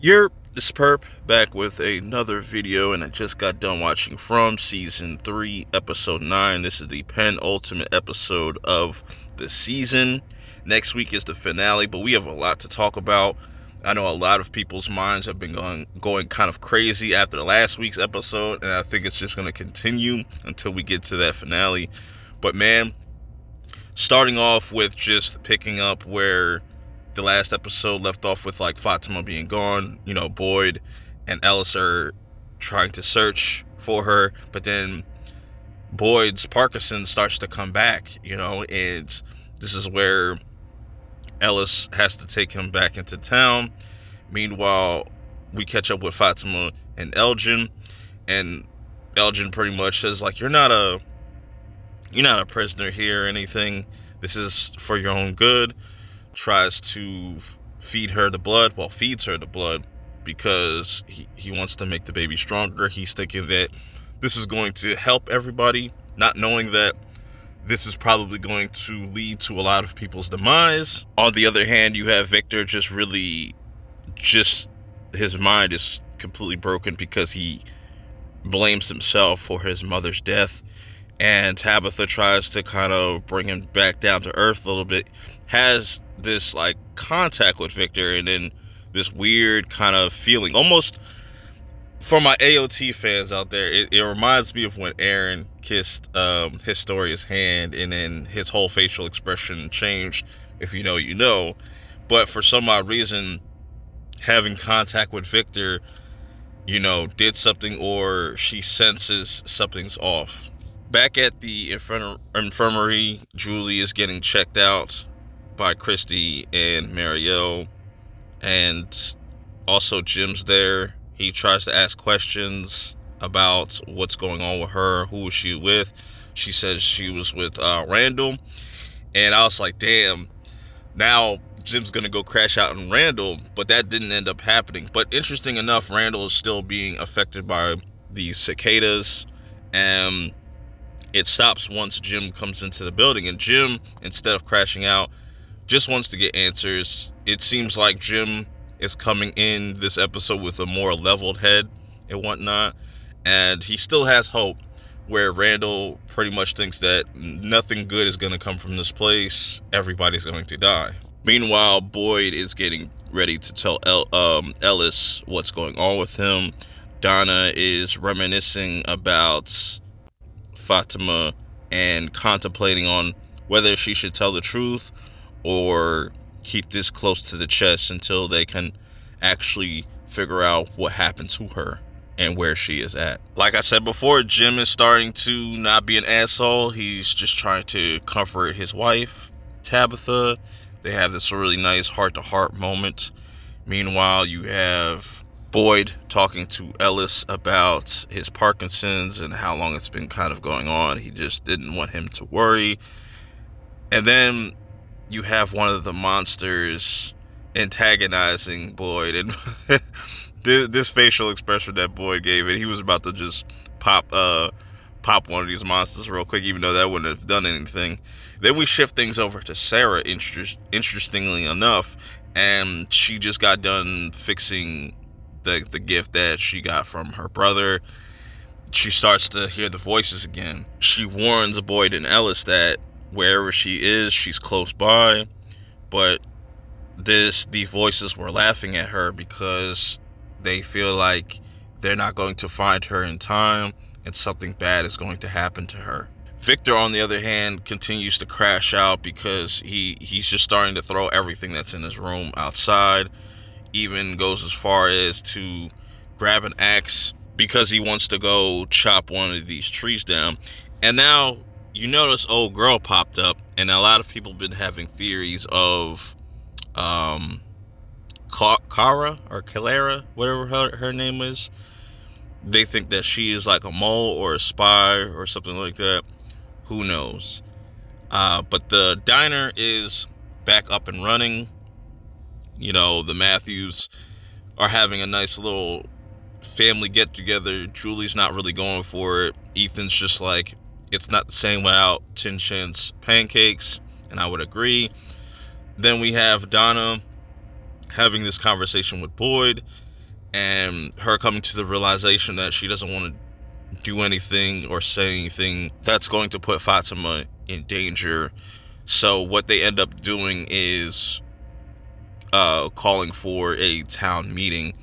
This is Perp back with another video, and I just got done watching From Season 3, Episode 9. This is the penultimate episode of the season. Next week is the finale, but we have a lot to talk about. I know a lot of people's minds have been going kind of crazy after last week's episode, and I think it's just going to continue until we get to that finale. But man, starting off with just picking up where the last episode left off with, like, Fatima being gone. Boyd and Ellis are trying to search for her, but then Boyd's Parkinson starts to come back, and this is where Ellis has to take him back into town. Meanwhile, we catch up with Fatima and Elgin, and Elgin pretty much says, like, you're not a prisoner here or anything. This is for your own good. Tries to feeds her the blood because he wants to make the baby stronger. He's thinking that this is going to help everybody, not knowing that this is probably going to lead to a lot of people's demise. On the other hand, you have Victor just his mind is completely broken because he blames himself for his mother's death. And Tabitha tries to kind of bring him back down to earth a little bit, has this, like, contact with Victor, and then this weird kind of feeling, almost, for my AOT fans out there, it reminds me of when Aaron kissed Historia's hand, and then his whole facial expression changed. If you know, you know. But for some odd reason, having contact with Victor, did something, or she senses something's off. Back at the infirmary, Julie is getting checked out by Christy and Marielle, and also Jim's there. He tries to ask questions about what's going on with her. Who was she with? She says she was with Randall, and I was like, damn, now Jim's gonna go crash out on Randall, but that didn't end up happening. But interesting enough, Randall is still being affected by these cicadas, and it stops once Jim comes into the building. And Jim, instead of crashing out, just wants to get answers. It seems like Jim is coming in this episode with a more leveled head and whatnot, and he still has hope, where Randall pretty much thinks that nothing good is going to come from this place. Everybody's going to die. Meanwhile, Boyd is getting ready to tell Ellis what's going on with him. Donna is reminiscing about Fatima and contemplating on whether she should tell the truth or keep this close to the chest until they can actually figure out what happened to her and where she is at. Like I said before, Jim is starting to not be an asshole. He's just trying to comfort his wife, Tabitha. They have this really nice heart-to-heart moment. Meanwhile, you have Boyd talking to Ellis about his Parkinson's and how long it's been kind of going on. He just didn't want him to worry. And then you have one of the monsters antagonizing Boyd, and this facial expression that Boyd gave it, he was about to just pop one of these monsters real quick, even though that wouldn't have done anything. Then we shift things over to Sarah, interestingly enough, and she just got done fixing the gift that she got from her brother. She starts to hear the voices again. She warns Boyd and Ellis that wherever she is, she's close by, but these voices were laughing at her because they feel like they're not going to find her in time and something bad is going to happen to her. Victor, on the other hand, continues to crash out because he's just starting to throw everything that's in his room outside. Even goes as far as to grab an axe because he wants to go chop one of these trees down. And now you notice old girl popped up, and a lot of people have been having theories of Kara or Kalara, whatever her name is. They think that she is like a mole or a spy or something like that. Who knows? But the diner is back up and running. The Matthews are having a nice little family get together. Julie's not really going for it. Ethan's just like, it's not the same without Tin Shan's pancakes, and I would agree. Then we have Donna having this conversation with Boyd, and her coming to the realization that she doesn't want to do anything or say anything that's going to put Fatima in danger. So what they end up doing is calling for a town meeting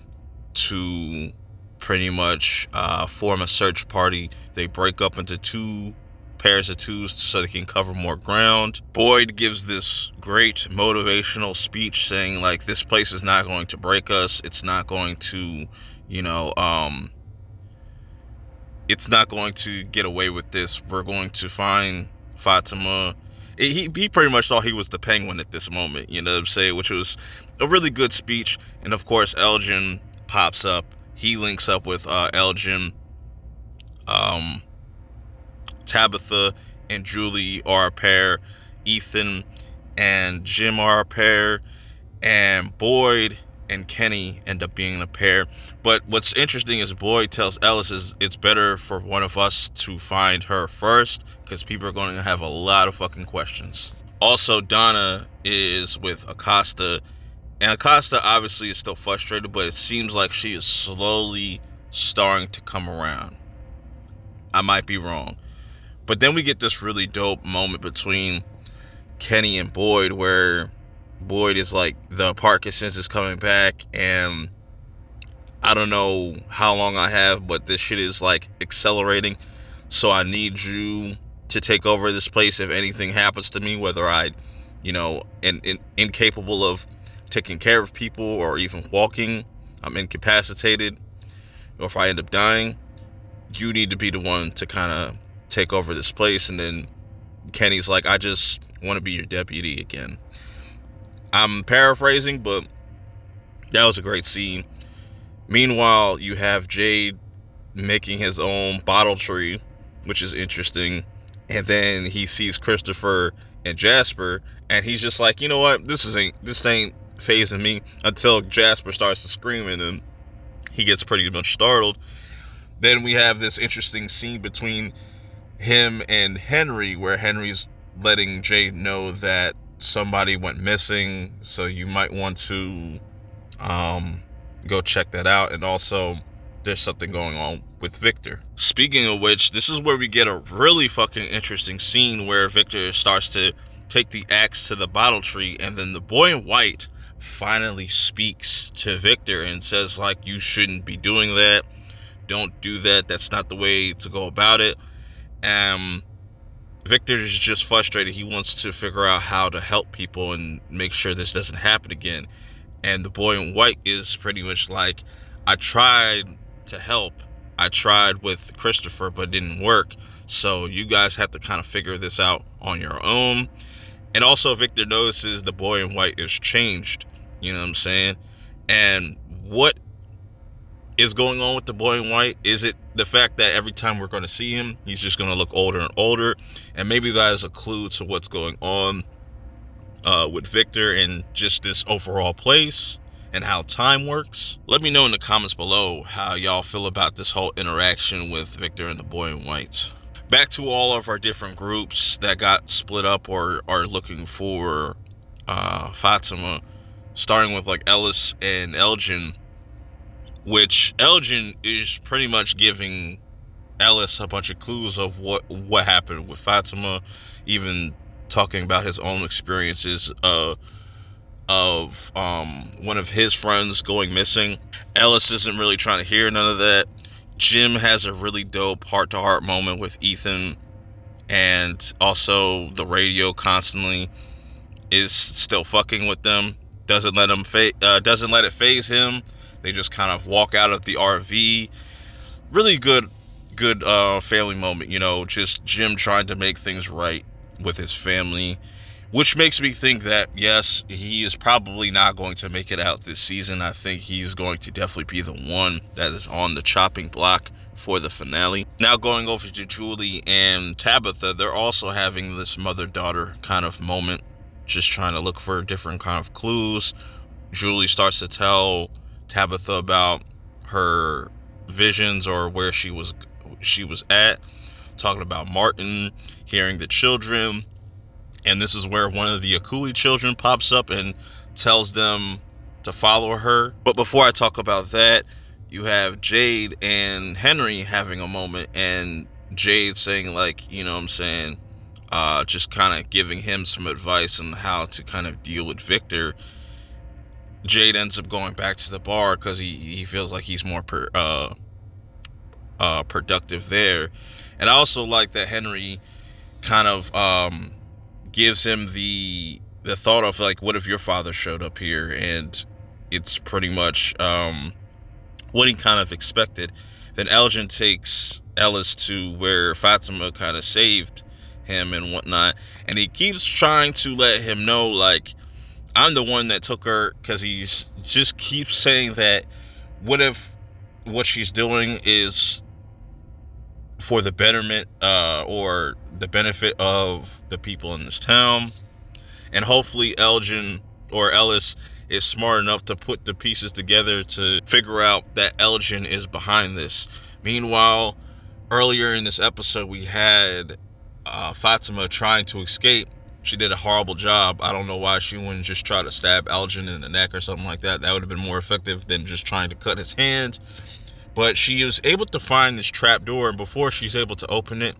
to pretty much form a search party. They break up into two pairs of twos so they can cover more ground. Boyd gives this great motivational speech saying, like, this place is not going to break us. It's not going to, it's not going to get away with this. We're going to find Fatima. He pretty much thought he was the Penguin at this moment, you know what I'm saying? Which was a really good speech. And of course, Elgin pops up. He links up with Elgin. Tabitha and Julie are a pair. Ethan and Jim are a pair. And Boyd and Kenny end up being a pair. But what's interesting is Boyd tells Ellis it's better for one of us to find her first, because people are going to have a lot of fucking questions. Also, Donna is with Acosta, and Acosta obviously is still frustrated, but it seems like she is slowly starting to come around. I might be wrong. But then we get this really dope moment between Kenny and Boyd where Boyd is like, the Parkinson's is coming back, and I don't know how long I have, but this shit is like accelerating. So I need you to take over this place if anything happens to me, whether I, incapable of taking care of people or even walking, I'm incapacitated, or if I end up dying, you need to be the one to kind of take over this place. And then Kenny's like, I just want to be your deputy again. I'm paraphrasing, but that was a great scene. Meanwhile, you have Jade making his own bottle tree, which is interesting. And then he sees Christopher and Jasper, and he's just like, you know what? This ain't phasing me, until Jasper starts to scream, and then he gets pretty much startled. Then we have this interesting scene between him and Henry, where Henry's letting Jade know that somebody went missing, so you might want to go check that out. And also, there's something going on with Victor. Speaking of which, this is where we get a really fucking interesting scene where Victor starts to take the axe to the bottle tree, and then the boy in white finally speaks to Victor and says, like, you shouldn't be doing that. Don't do that. That's not the way to go about it. Victor is just frustrated. He wants to figure out how to help people and make sure this doesn't happen again. And the boy in white is pretty much like, I tried to help. I tried with Christopher, but it didn't work. So you guys have to kind of figure this out on your own. And also, Victor notices the boy in white is changed. You know what I'm saying? And what is going on with the boy in white? Is it the fact that every time we're going to see him, he's just going to look older and older? And maybe that is a clue to what's going on with Victor and just this overall place and how time works. Let me know in the comments below how y'all feel about this whole interaction with Victor and the boy in white. Back to all of our different groups that got split up or are looking for Fatima, starting with like Ellis and Elgin, which Elgin is pretty much giving Ellis a bunch of clues of what happened with Fatima, even talking about his own experiences of one of his friends going missing. Ellis isn't really trying to hear none of that. Jim has a really dope heart-to-heart moment with Ethan, and also the radio constantly is still fucking with them. Doesn't let it faze him. They just kind of walk out of the RV. Really good family moment, just Jim trying to make things right with his family, which makes me think that, yes, he is probably not going to make it out this season. I think he's going to definitely be the one that is on the chopping block for the finale. Now going over to Julie and Tabitha, they're also having this mother-daughter kind of moment, just trying to look for different kind of clues. Julie starts to tell Tabitha about her visions or where she was at, talking about Martin, hearing the children. And this is where one of the Akuli children pops up and tells to follow her. But before I talk about that, you have Jade and Henry having a moment, and Jade saying, like, you know what I'm saying, just kind of giving him some advice on how to kind of deal with Victor. Jade ends up going back to the bar because he feels like he's more productive there. And I also like that Henry kind of gives him the thought of, like, what if your father showed up here? And it's pretty much what he kind of expected. Then Elgin takes Ellis to where Fatima kind of saved him and whatnot, and he keeps trying to let him know, like, I'm the one that took her, because he's just keeps saying that what if what she's doing is for the betterment or the benefit of the people in this town. And hopefully Elgin or Ellis is smart enough to put the pieces together to figure out that Elgin is behind this. Meanwhile, earlier in this episode, we had Fatima trying to escape. She did a horrible job. I don't know why she wouldn't just try to stab Elgin in the neck or something like that. That would have been more effective than just trying to cut his hand. But she was able to find this trap door, and before she's able to open it,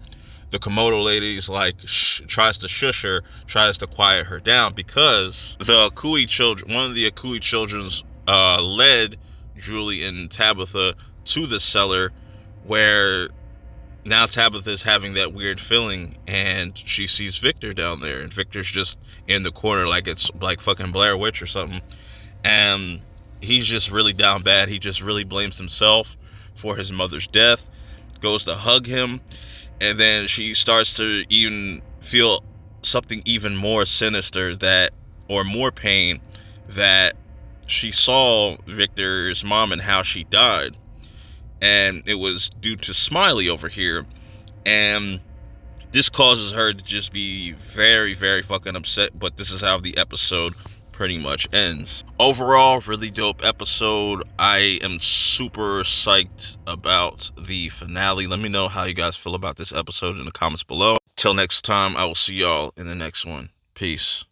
the Komodo lady's like tries to shush her, tries to quiet her down, because the Akui children, one of the Akui children's led Julie and Tabitha to the cellar, where now Tabitha's having that weird feeling, and she sees Victor down there, and Victor's just in the corner like it's like fucking Blair Witch or something, and he's just really down bad. He just really blames himself for his mother's death, goes to hug him, and then she starts to even feel something even more sinister, that, or more pain, that she saw Victor's mom and how she died, and it was due to Smiley over here, and this causes her to just be very, very fucking upset. But this is how the episode pretty much ends. Overall, really dope episode. I am super psyched about the finale. Let me know how you guys feel about this episode in the comments below. Till next time, I will see y'all in the next one. Peace.